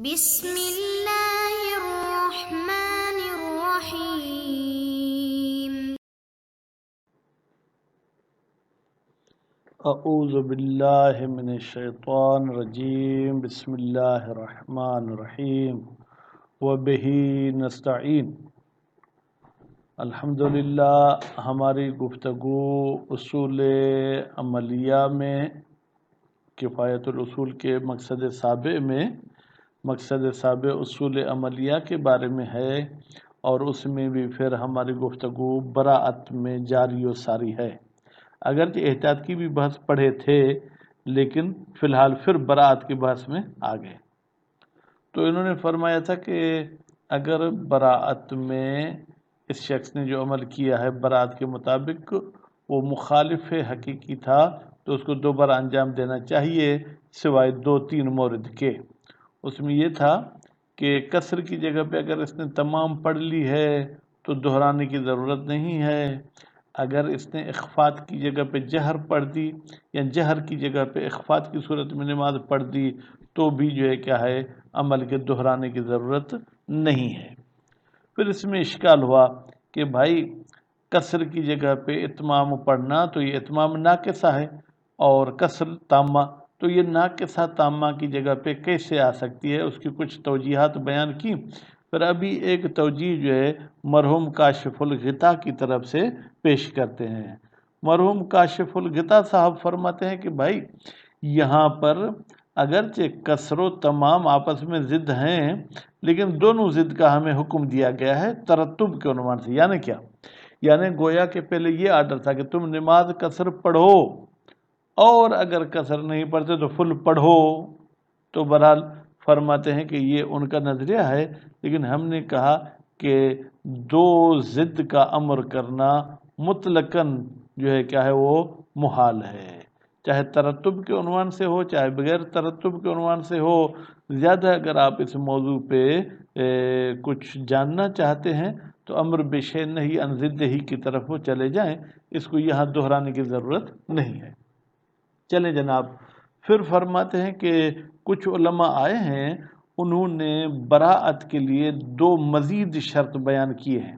بسم اللہ الرحمن الرحیم۔ اعوذ باللہ من الشیطان الرجیم، بسم اللہ الرحمن الرحیم، وبہ نستعین۔ الحمدللہ ہماری گفتگو اصول عملیہ میں کفایت الاصول کے مقصد سابع اصول عملیہ کے بارے میں ہے، اور اس میں بھی پھر ہماری گفتگو براءت میں جاری و ساری ہے۔ اگرچہ احتیاط کی بھی بحث پڑھے تھے، لیکن فی الحال پھر براءت کی بحث میں آ گئے۔ تو انہوں نے فرمایا تھا کہ اگر براءت میں اس شخص نے جو عمل کیا ہے براءت کے مطابق وہ مخالف حقیقی تھا تو اس کو دوبارہ انجام دینا چاہیے، سوائے 2-3 مورد کے۔ اس میں یہ تھا کہ کسر کی جگہ پہ اگر اس نے تمام پڑھ لی ہے تو دہرانے کی ضرورت نہیں ہے۔ اگر اس نے اخفات کی جگہ پہ جہر پڑھ دی یا جہر کی جگہ پہ اخفات کی صورت میں نماز پڑھ دی تو بھی جو ہے کیا ہے عمل کے دہرانے کی ضرورت نہیں ہے۔ پھر اس میں اشکال ہوا کہ بھائی کسر کی جگہ پہ اتمام پڑھنا تو یہ اتمام ناقصہ ہے، اور کسر تامہ تو یہ ناقصہ تامہ کی جگہ پہ کیسے آ سکتی ہے؟ اس کی کچھ توجیحات بیان کی۔ پھر ابھی ایک توجیح جو ہے مرحوم کاشف الغطا کی طرف سے پیش کرتے ہیں۔ مرحوم کاشف الغطا صاحب فرماتے ہیں کہ بھائی یہاں پر اگرچہ کسر و تمام آپس میں ضد ہیں، لیکن دونوں ضد کا ہمیں حکم دیا گیا ہے ترتب کے عنوان سے۔ یعنی کیا؟ یعنی گویا کہ پہلے یہ آرڈر تھا کہ تم نماز کسر پڑھو، اور اگر کسر نہیں پڑھتے تو فل پڑھو۔ تو بہرحال فرماتے ہیں کہ یہ ان کا نظریہ ہے، لیکن ہم نے کہا کہ دو ضد کا امر کرنا مطلقاً جو ہے کیا ہے وہ محال ہے، چاہے ترتب کے عنوان سے ہو چاہے بغیر ترتب کے عنوان سے ہو۔ زیادہ اگر آپ اس موضوع پہ کچھ جاننا چاہتے ہیں تو امر بشیء نہی عن ضدہ کی طرف وہ چلے جائیں، اس کو یہاں دہرانے کی ضرورت نہیں ہے۔ چلیں جناب، پھر فرماتے ہیں کہ کچھ علماء آئے ہیں، انہوں نے براءت کے لیے 2 مزید شرط بیان کیے ہیں۔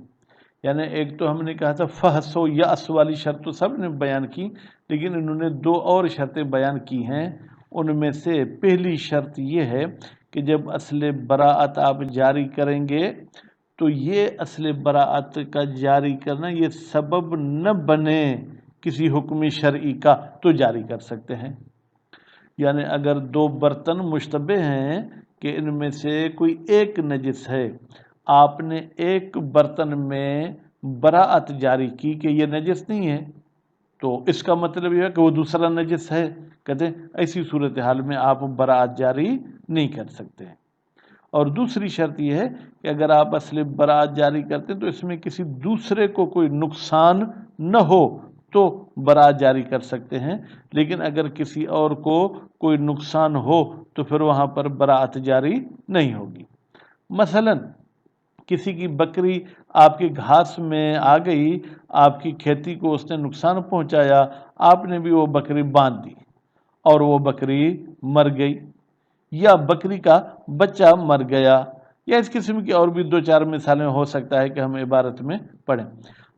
یعنی ایک تو ہم نے کہا تھا فحص و یأس والی شرط تو سب نے بیان کی، لیکن انہوں نے 2 اور شرطیں بیان کی ہیں۔ ان میں سے پہلی شرط یہ ہے کہ جب اصل براءت آپ جاری کریں گے تو یہ اصل براءت کا جاری کرنا یہ سبب نہ بنے کسی حکم شرعی کا تو جاری کر سکتے ہیں۔ یعنی اگر 2 برتن مشتبہ ہیں کہ ان میں سے کوئی ایک نجس ہے، آپ نے ایک برتن میں براءت جاری کی کہ یہ نجس نہیں ہے، تو اس کا مطلب یہ ہے کہ وہ دوسرا نجس ہے۔ کہتے ہیں ایسی صورتحال میں آپ براءت جاری نہیں کر سکتے۔ اور دوسری شرط یہ ہے کہ اگر آپ اصل براءت جاری کرتے ہیں تو اس میں کسی دوسرے کو کوئی نقصان نہ ہو تو براءت جاری کر سکتے ہیں، لیکن اگر کسی اور کو کوئی نقصان ہو تو پھر وہاں پر براءت جاری نہیں ہوگی۔ مثلا کسی کی بکری آپ کے گھاس میں آ گئی، آپ کی کھیتی کو اس نے نقصان پہنچایا، آپ نے بھی وہ بکری باندھ دی اور وہ بکری مر گئی، یا بکری کا بچہ مر گیا، یا اس قسم کی اور بھی 2-4 مثالیں ہو سکتا ہے کہ ہم عبارت میں پڑھیں۔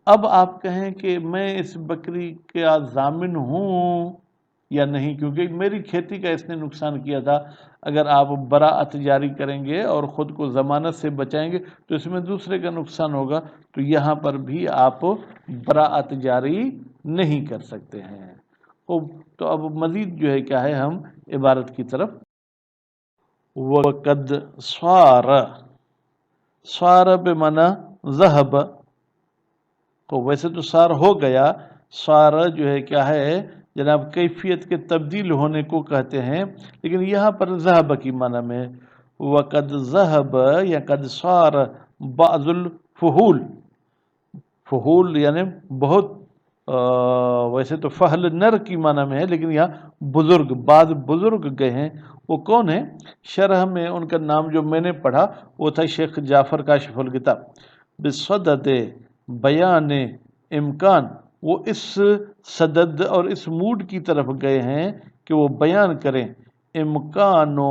اب آپ کہیں کہ میں اس بکری کا ضامن ہوں یا نہیں، کیونکہ میری کھیتی کا اس نے نقصان کیا تھا۔ اگر آپ براءت جاری کریں گے اور خود کو ضمانت سے بچائیں گے تو اس میں دوسرے کا نقصان ہوگا، تو یہاں پر بھی آپ براءت جاری نہیں کر سکتے ہیں۔ تو اب مزید جو ہے کیا ہے ہم عبارت کی طرف وَقَدْ صَارَ بمعنی ذہب، تو ویسے تو صار ہو گیا، صار جو ہے کیا ہے جناب کیفیت کے تبدیل ہونے کو کہتے ہیں، لیکن یہاں پر ذہب کی معنی میں وَقَدْ ذَهَبَ یا قد صار بعض الفحول، فحول یعنی بہت، ویسے تو فحل نر کی معنی میں ہے، لیکن یہاں بزرگ، بعض بزرگ گئے ہیں۔ وہ کون ہیں؟ شرح میں ان کا نام جو میں نے پڑھا وہ تھا شیخ جعفر کاشف الغطا۔ بصدد بیان امکان، وہ اس صدد اور اس موڈ کی طرف گئے ہیں کہ وہ بیان کریں امکان و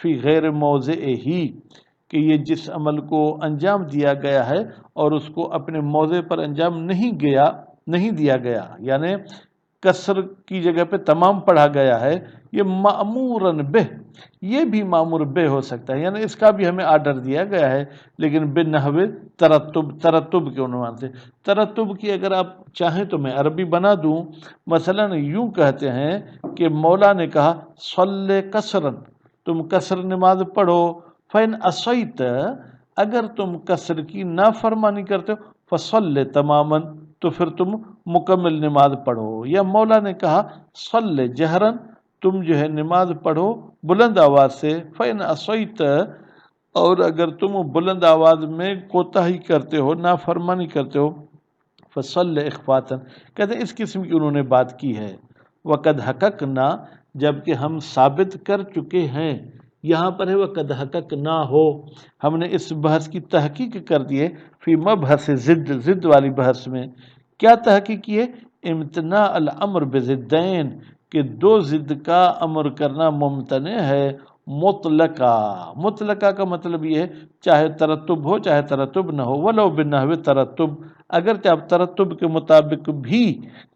فی غیر موضعہ، کہ یہ جس عمل کو انجام دیا گیا ہے اور اس کو اپنے موضع پر انجام نہیں دیا گیا، یعنی کسر کی جگہ پہ تمام پڑھا گیا ہے، یہ مأمورن بہ، یہ بھی مامور بہ ہو سکتا ہے، یعنی اس کا بھی ہمیں آرڈر دیا گیا ہے، لیکن بنحو ترتب کے عنوان سے۔ ترتب کی اگر آپ چاہیں تو میں عربی بنا دوں، مثلا یوں کہتے ہیں کہ مولا نے کہا صلی کسرن، تم کسر نماز پڑھو، فین عصیت، اگر تم کسر کی نافرمانی کرتے ہو، فصلی تماماً، تو پھر تم مکمل نماز پڑھو۔ یا مولا نے کہا صلی جہرن، تم جو ہے نماز پڑھو بلند آواز سے، فین عصیت، اور اگر تم بلند آواز میں کوتاہی کرتے ہو، نافرمانی کرتے ہو، فصلی اخفاتن، کہتے ہیں اس قسم کی انہوں نے بات کی ہے۔ وقد حققنا، جبکہ ہم ثابت کر چکے ہیں، یہاں پر ہے وقد حققنا ہو، ہم نے اس بحث کی تحقیق کر دی ہے، فی مبحث ضد والی بحث میں۔ کیا تحقیق کی ہے؟ امتناع الامر بضدین، کہ دو ضد کا امر کرنا ممتنع ہے، مطلقہ کا مطلب یہ ہے چاہے ترتب ہو چاہے ترتب نہ ہو، ولو بنحو ترتب، اگرچہ آپ ترتب کے مطابق بھی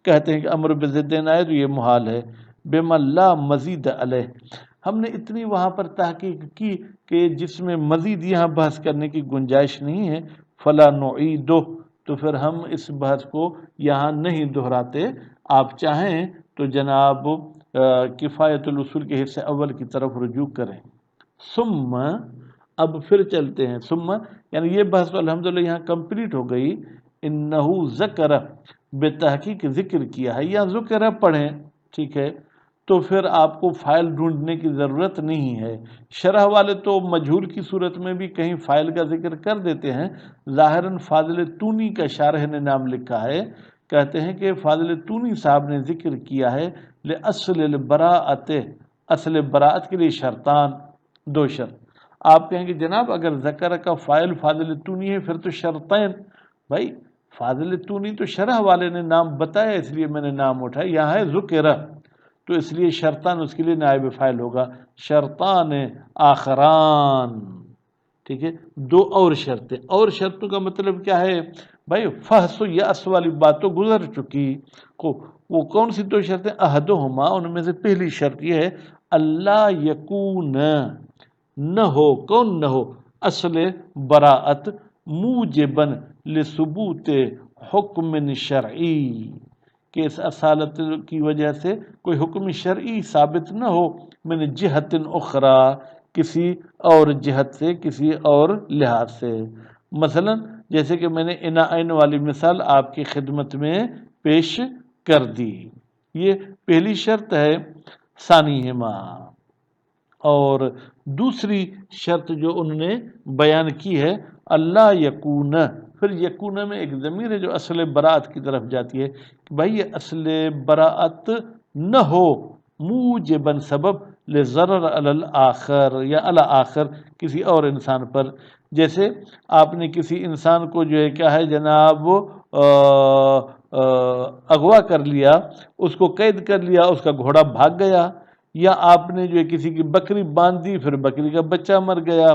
کہتے ہیں کہ امر بضدین آئے تو یہ محال ہے۔ بما لا مزید علیہ، ہم نے اتنی وہاں پر تحقیق کی کہ جس میں مزید یہاں بحث کرنے کی گنجائش نہیں ہے، فلا نعیدہ، تو پھر ہم اس بحث کو یہاں نہیں دہراتے، آپ چاہیں تو جناب کفایت الاصول کے حصے اول کی طرف رجوع کریں۔ ثم، اب پھر چلتے ہیں، ثم یعنی یہ بحث الحمدللہ یہاں کمپلیٹ ہو گئی۔ انہو ذکر، بے تحقیق ذکر کیا ہے، یا ذکر پڑھیں، ٹھیک ہے، تو پھر آپ کو فائل ڈھونڈنے کی ضرورت نہیں ہے۔ شرح والے تو مجہول کی صورت میں بھی کہیں فائل کا ذکر کر دیتے ہیں، ظاہراً فاضل تونی کا شارح نے نام لکھا ہے، کہتے ہیں کہ فاضل تونی صاحب نے ذکر کیا ہے لأصل البراءت، اصل براءت کے لیے شرطان، دو شرط۔ آپ کہیں گے جناب اگر ذکر کا فائل فاضل تونی ہے پھر تو شرطین، بھائی فاضل تونی تو شرح والے نے نام بتایا اس لیے میں نے نام اٹھایا، یہاں ہے ذکر، تو اس لیے شرطان اس کے لیے نائب فاعل ہوگا، شرطان آخران، ٹھیک ہے، دو اور شرطیں، اور شرطوں کا مطلب کیا ہے بھائی؟ فحص و یأس والی بات تو گزر چکی، وہ کون سی دو شرطیں؟ احدہما، ان میں سے پہلی شرط یہ ہے اللہ یکون، نہ ہو، کون نہ ہو؟ اصل براءت موجبن لثبوت حکم شرعی، کہ اس اصالت کی وجہ سے کوئی حکم شرعی ثابت نہ ہو، من جہت اخرى، کسی اور جہت سے، کسی اور لحاظ سے۔ مثلا جیسے کہ میں نے انعین والی مثال آپ کی خدمت میں پیش کر دی، یہ پہلی شرط ہے، ثانیہما، اور دوسری شرط جو انہوں نے بیان کی ہے اللہ یکون، پھر یکون میں ایک ضمیر ہے جو اصل براءت کی طرف جاتی ہے، کہ بھائی یہ اصل براءت نہ ہو موجباً سبب لضرر علی الآخر، یا علی آخر کسی اور انسان پر، جیسے آپ نے کسی انسان کو جو ہے کیا ہے جناب اغوا کر لیا، اس کو قید کر لیا، اس کا گھوڑا بھاگ گیا، یا آپ نے جو ہے کسی کی بکری باندھ دی پھر بکری کا بچہ مر گیا،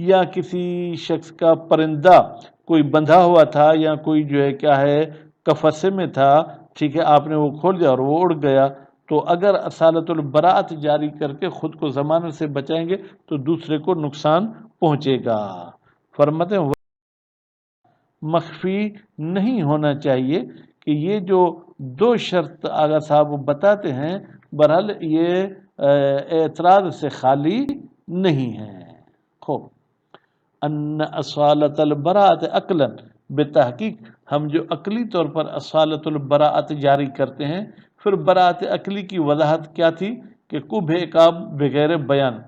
یا کسی شخص کا پرندہ کوئی بندھا ہوا تھا یا کوئی جو ہے کیا ہے قفسے میں تھا، ٹھیک ہے، آپ نے وہ کھول دیا اور وہ اڑ گیا، تو اگر اصالت البراءت جاری کر کے خود کو ضمانت سے بچائیں گے تو دوسرے کو نقصان پہنچے گا۔ فرماتے ہیں مخفی نہیں ہونا چاہیے، کہ یہ جو دو شرط آغا صاحب بتاتے ہیں بہرحال یہ اعتراض سے خالی نہیں ہے۔ خوب، ان اصالت البراءت عقلا، بتحقیق ہم جو عقلی طور پر اصالت البراءت جاری کرتے ہیں، پھر براءت عقلی کی وضاحت کیا تھی کہ کب عقاب بغیر بیان،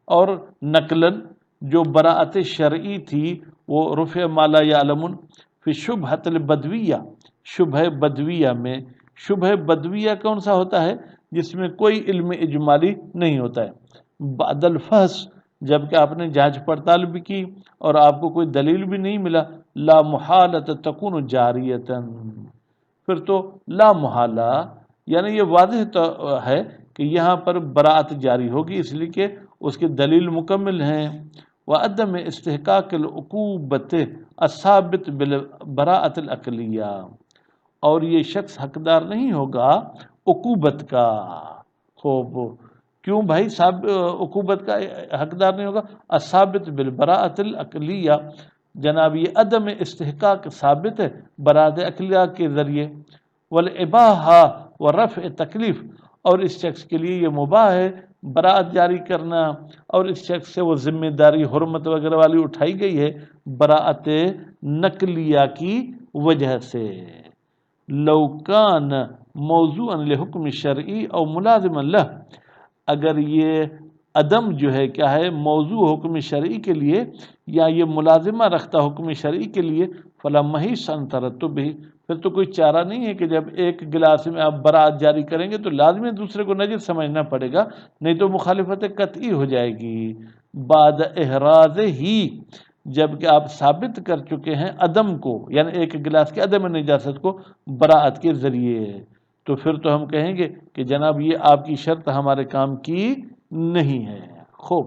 اور نقلاً جو براءت شرعی تھی وہ رفع ما لا یعلمون فی شبہۃ البدویہ، شبہ بدویہ میں، شبہ بدویہ کون سا ہوتا ہے؟ جس میں کوئی علم اجمالی نہیں ہوتا ہے، بعد الفحص، جب کہ آپ نے جانچ پڑتال بھی کی اور آپ کو کوئی دلیل بھی نہیں ملا، لا محالۃ تکون جاریۃ، پھر تو لا محالہ، یعنی یہ واضح تو ہے کہ یہاں پر براعت جاری ہوگی، اس لیے کہ اس کے دلیل مکمل ہیں۔ وعدم استحقاق العقوبت الثابت بالبراءۃ العقلیہ، اور یہ شخص حقدار نہیں ہوگا عقوبت کا۔ خوب، کیوں بھائی عقوبت کا حقدار نہیں ہوگا؟ الثابت بالبراءۃ العقلیہ، جناب یہ عدم استحقاق ثابت ہے براءت عقلیہ کے ذریعے۔ والاباحہ ورفع تکلیف، اور اس شخص کے لیے یہ مباح ہے براءت جاری کرنا، اور اس شخص سے وہ ذمہ داری حرمت وغیرہ والی اٹھائی گئی ہے براءت نقلیہ کی وجہ سے۔ لو کان موضوعا لحکم شرعی او ملازما لہ، اگر یہ عدم جو ہے کیا ہے موضوع حکم شرعی کے لیے یا یہ ملازمہ رکھتا حکم شرعی کے لیے، فلا محیص عن ترتبہ، پھر تو کوئی چارہ نہیں ہے کہ جب ایک گلاس میں آپ براعت جاری کریں گے تو لازمی دوسرے کو نجس سمجھنا پڑے گا، نہیں تو مخالفت قطعی ہو جائے گی۔ بعد احراز ہی، جب کہ آپ ثابت کر چکے ہیں عدم کو، یعنی ایک گلاس کے عدم نجاست کو براعت کے ذریعے، تو پھر تو ہم کہیں گے کہ جناب یہ آپ کی شرط ہمارے کام کی نہیں ہے۔ خوب،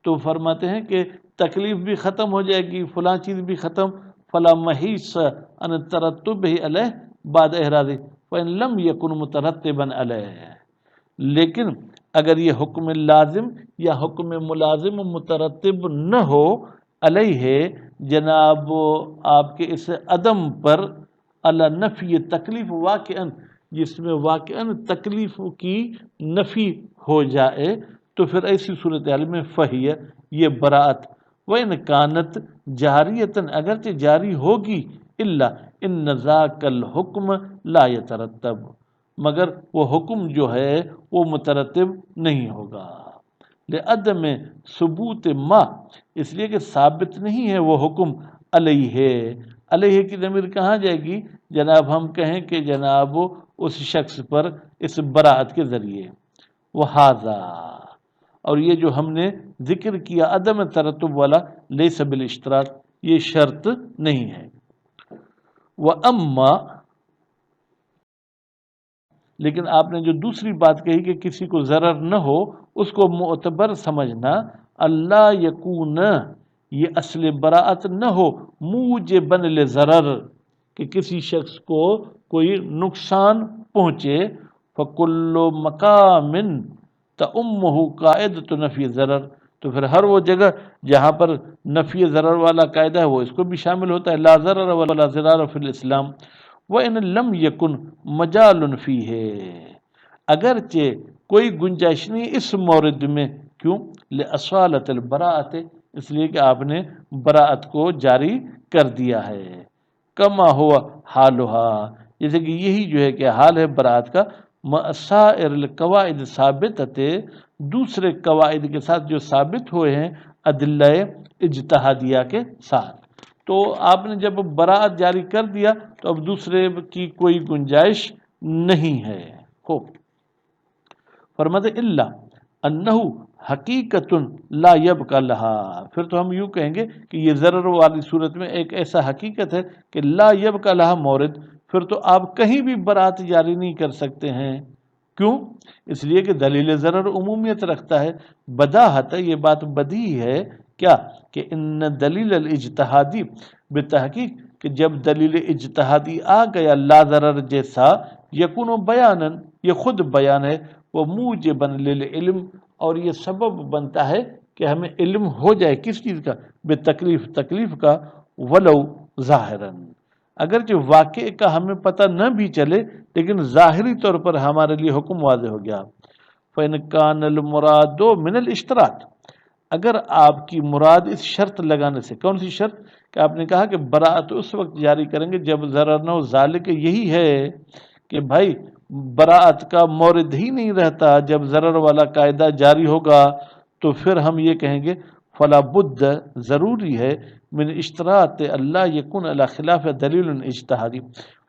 تو فرماتے ہیں کہ تکلیف بھی ختم ہو جائے گی، فلاں چیز بھی ختم، فلا محیص ان ترتبہ علیہ بعد احراز، فإن لم یکن مترتبا علیہ، لیکن اگر یہ حکم لازم یا حکم ملازم مترتب نہ ہو علیہ، جناب آپ کے اس عدم پر، علی نفی تکلیف واقعاً، جس میں واقعاً تکلیف کی نفی ہو جائے، تو پھر ایسی صورتحال میں فہی، یہ براعت، وَإِنْ كَانَتْ جَارِيَةً، اگرچہ جاری ہوگی، الا ان ذاک الحکم لا يترتب، مگر وہ حکم جو ہے وہ مترتب نہیں ہوگا۔ لعدم ثبوت ما، اس لیے کہ ثابت نہیں ہے وہ حکم علیہ، علیہ کی ضمیر کہاں جائے گی؟ جناب ہم کہیں کہ جناب اس شخص پر اس براعت کے ذریعے۔ وہذا، اور یہ جو ہم نے ذکر کیا عدم ترتب والا، لیس بالاشتراط، یہ شرط نہیں ہے۔ وَأَمَّا، لیکن آپ نے جو دوسری بات کہی کہ کسی کو ضرر نہ ہو، اس کو معتبر سمجھنا، اللہ یکون، یہ اصل براعت نہ ہو موجبا لضرر، کہ کسی شخص کو کوئی نقصان پہنچے، فَكُلُّ مَقَامٍ تَأُمُّهُ قَاعِدَةُ نَفْيِ ضرر، تو پھر ہر وہ جگہ جہاں پر نفی ضرر والا قاعدہ ہے وہ اس کو بھی شامل ہوتا ہے، لا ضرر ولا ضرار فی الاسلام۔ وَإِن لَمْ يَكُنْ مَجَالٌ فِيهِ، اگرچہ کوئی گنجائش نہیں اس مورد میں، کیوں؟ لِأَصَالَةِ الْبَرَاءَةِ، اس لیے کہ آپ نے براعت کو جاری کر دیا ہے، کما ہوا حالها، جیسے کہ یہی جو ہے کہ حال ہے براعت کا، سائر القواعد ثابتۃ، دوسرے قواعد کے ساتھ جو ثابت ہوئے ہیں ادلہ اجتہادیہ کے ساتھ۔ تو آپ نے جب براعت جاری کر دیا تو اب دوسرے کی کوئی گنجائش نہیں ہے۔ خوب، فرماتے الا انہ حقیقت لا یبقى لها، پھر تو ہم یوں کہیں گے کہ یہ ضرر والی صورت میں ایک ایسا حقیقت ہے کہ لا یبقى لها مورد، پھر تو آپ کہیں بھی براعت جاری نہیں کر سکتے ہیں۔ کیوں؟ اس لیے کہ دلیل ضرر عمومیت رکھتا ہے، بداہت، یہ بات بدیہی ہے، کیا کہ ان دلیل الاجتہادی، بتحقیق کہ جب دلیل اجتہادی آ گیا لا ضرر جیسا، یکون بیانن، یہ خود بیان ہے، وہ موجبا للعلم، اور یہ سبب بنتا ہے کہ ہمیں علم ہو جائے کس چیز کا؟ بتکلیف، تکلیف کا، ولو ظاہراً، اگرچہ واقع کا ہمیں پتہ نہ بھی چلے لیکن ظاہری طور پر ہمارے لیے حکم واضح ہو گیا۔ فَإِنْ كَانَ الْمُرَادُ مِنَ الْإِشْتِرَاطِ، اگر آپ کی مراد اس شرط لگانے سے، کون سی شرط؟ کہ آپ نے کہا کہ براعت اس وقت جاری کریں گے جب ضرر نہ ہو، ذالک یہی ہے کہ بھائی براعت کا مورد ہی نہیں رہتا جب ضرر والا قاعدہ جاری ہوگا، تو پھر ہم یہ کہیں گے فلا بد، ضروری ہے، من اشتراط اللہ یکون علی خلاف دلیل اجتہادی،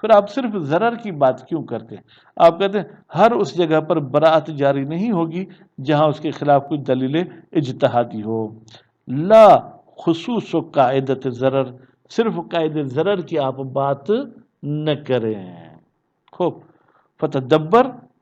پھر آپ صرف ضرر کی بات کیوں کرتے ہیں؟ آپ کہتے ہیں ہر اس جگہ پر براعت جاری نہیں ہوگی جہاں اس کے خلاف کوئی دلیل اجتہادی ہو۔ لا خصوص قاعدت ضرر، صرف قاعدہ ضرر کی آپ بات نہ کریں۔ خوب، فتدبر،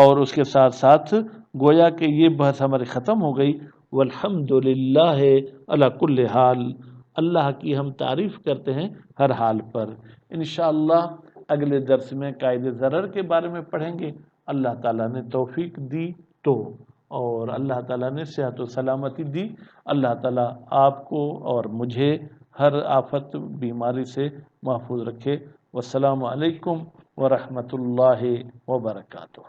اور اس کے ساتھ ساتھ گویا کہ یہ بحث ہماری ختم ہو گئی. والحمدللہ علی کل حال، اللہ کی ہم تعریف کرتے ہیں ہر حال پر. انشاءاللہ اگلے درس میں قاعدہ ضرر کے بارے میں پڑھیں گے، اللہ تعالیٰ نے توفیق دی تو، اور اللہ تعالیٰ نے صحت و سلامتی دی. اللہ تعالیٰ آپ کو اور مجھے ہر آفت بیماری سے محفوظ رکھے. والسلام علیکم ورحمۃ اللہ وبرکاتہ.